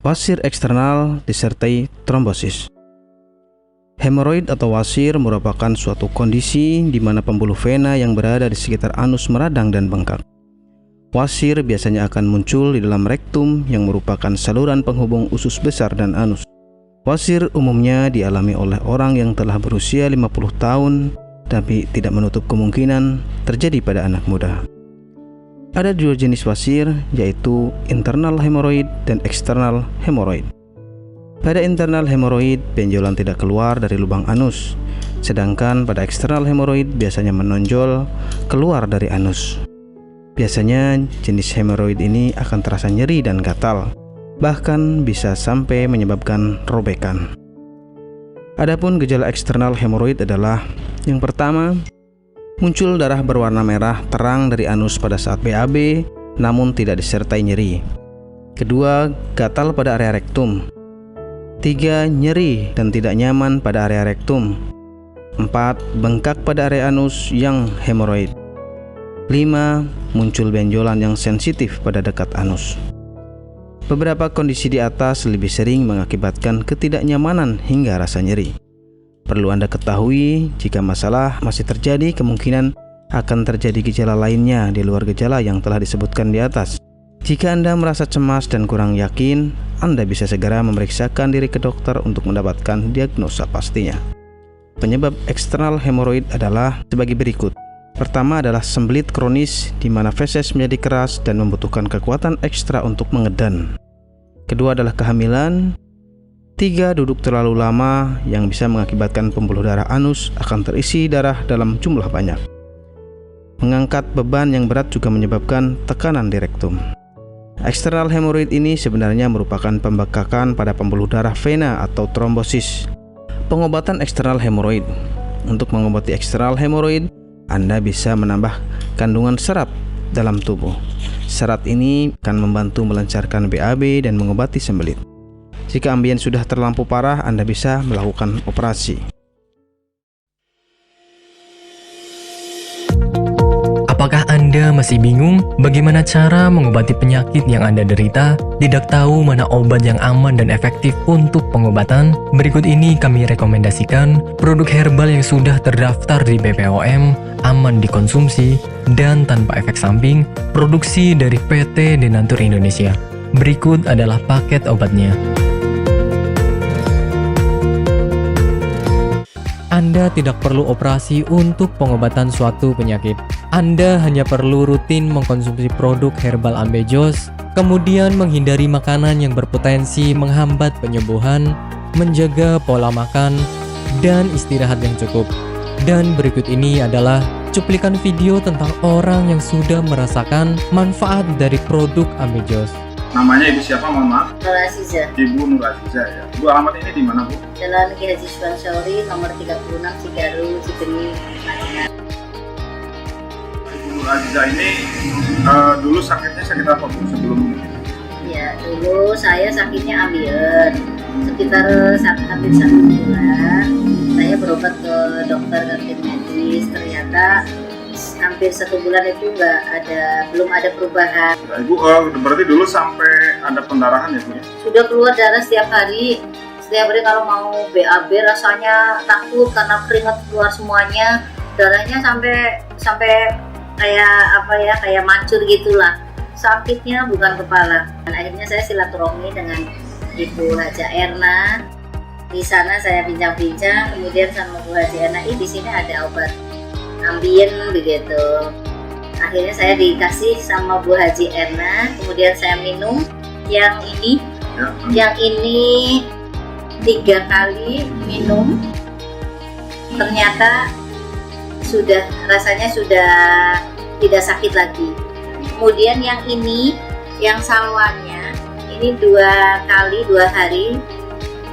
Wasir eksternal disertai trombosis. Hemoroid atau wasir merupakan suatu kondisi di mana pembuluh vena yang berada di sekitar anus meradang dan bengkak. Wasir biasanya akan muncul di dalam rektum yang merupakan saluran penghubung usus besar dan anus. Wasir umumnya dialami oleh orang yang telah berusia 50 tahun, tapi tidak menutup kemungkinan terjadi pada anak muda. Ada dua jenis wasir, yaitu internal hemoroid dan eksternal hemoroid. Pada internal hemoroid, benjolan tidak keluar dari lubang anus, sedangkan pada eksternal hemoroid biasanya menonjol keluar dari anus. Biasanya jenis hemoroid ini akan terasa nyeri dan gatal, bahkan bisa sampai menyebabkan robekan. Adapun gejala eksternal hemoroid adalah yang pertama, muncul darah berwarna merah terang dari anus pada saat BAB namun tidak disertai nyeri. Kedua, gatal pada area rektum. 3. Nyeri dan tidak nyaman pada area rektum. 4. Bengkak pada area anus yang hemoroid. 5. Muncul benjolan yang sensitif pada dekat anus. Beberapa kondisi di atas lebih sering mengakibatkan ketidaknyamanan hingga rasa nyeri. Perlu Anda ketahui, jika masalah masih terjadi, kemungkinan akan terjadi gejala lainnya di luar gejala yang telah disebutkan di atas. Jika Anda merasa cemas dan kurang yakin, Anda bisa segera memeriksakan diri ke dokter untuk mendapatkan diagnosa pastinya. Penyebab eksternal hemoroid adalah sebagai berikut. Pertama adalah sembelit kronis di mana feses menjadi keras dan membutuhkan kekuatan ekstra untuk mengedan. Kedua adalah kehamilan. 3. Duduk terlalu lama yang bisa mengakibatkan pembuluh darah anus akan terisi darah dalam jumlah banyak. Mengangkat beban yang berat juga menyebabkan tekanan di rektum. Eksternal hemoroid ini sebenarnya merupakan pembekakan pada pembuluh darah vena atau trombosis. Pengobatan eksternal hemoroid. Untuk mengobati eksternal hemoroid, Anda bisa menambah kandungan serat dalam tubuh. Serat ini akan membantu melancarkan BAB dan mengobati sembelit. Jika ambien sudah terlampau parah, Anda bisa melakukan operasi. Apakah Anda masih bingung bagaimana cara mengobati penyakit yang Anda derita? Tidak tahu mana obat yang aman dan efektif untuk pengobatan? Berikut ini kami rekomendasikan produk herbal yang sudah terdaftar di BPOM, aman dikonsumsi, dan tanpa efek samping, produksi dari PT Denatur Indonesia. Berikut adalah paket obatnya. Anda tidak perlu operasi untuk pengobatan suatu penyakit. Anda hanya perlu rutin mengkonsumsi produk herbal Ambejos, kemudian menghindari makanan yang berpotensi menghambat penyembuhan, menjaga pola makan, dan istirahat yang cukup. Dan berikut ini adalah cuplikan video tentang orang yang sudah merasakan manfaat dari produk Ambejos. Namanya Ibu siapa, mohon maaf? Nur Aziza. Ibu Nur Aziza ya. Bu, alamat ini di mana, Bu? Jalan Ki Haji Suwansori, nomor 36, Cigaru, Cikini, Madinah. Ibu Nur Aziza ini dulu sakitnya sakit apa, Bu, sebelum ini? Ya, dulu saya sakitnya ambien. Sekitar hampir 1 bulan, saya berobat ke dokter kantin medis. Ternyata hampir 1 bulan itu belum ada perubahan. Ya, Ibu, berarti dulu sampai ada pendarahan ya, Bu? Sudah keluar darah setiap hari. Setiap hari kalau mau BAB rasanya takut karena keringat keluar semuanya. Darahnya sampai kayak mancur gitulah. Sakitnya bukan kepala. Dan akhirnya saya silaturahmi dengan Ibu Haja Erna. Di sana saya bincang-bincang, kemudian sama Bu Haji Erna, di sini ada obat ambien begitu. Akhirnya saya dikasih sama Bu Haji Erna, kemudian saya minum yang ini. Yang ini 3 kali minum, ternyata rasanya sudah tidak sakit lagi. Kemudian yang ini, yang salwannya, ini 2 kali 2 hari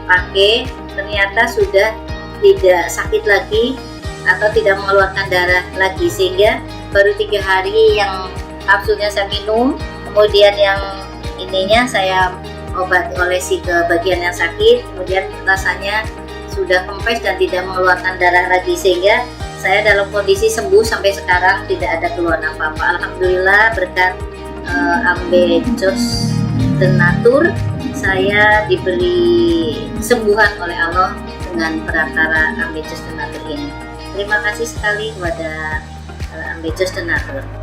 pakai, ternyata sudah tidak sakit lagi atau tidak mengeluarkan darah lagi, sehingga baru 3 hari yang kapsulnya saya minum, kemudian yang ininya saya olesi ke bagian yang sakit, kemudian rasanya sudah kempes dan tidak mengeluarkan darah lagi, sehingga saya dalam kondisi sembuh sampai sekarang, tidak ada keluhan apa-apa. Alhamdulillah berkat Ambejos Denatur saya diberi kesembuhan oleh Allah dengan perantara Ambejos Donatur ini. Terima kasih sekali kepada Ambejos Donatur.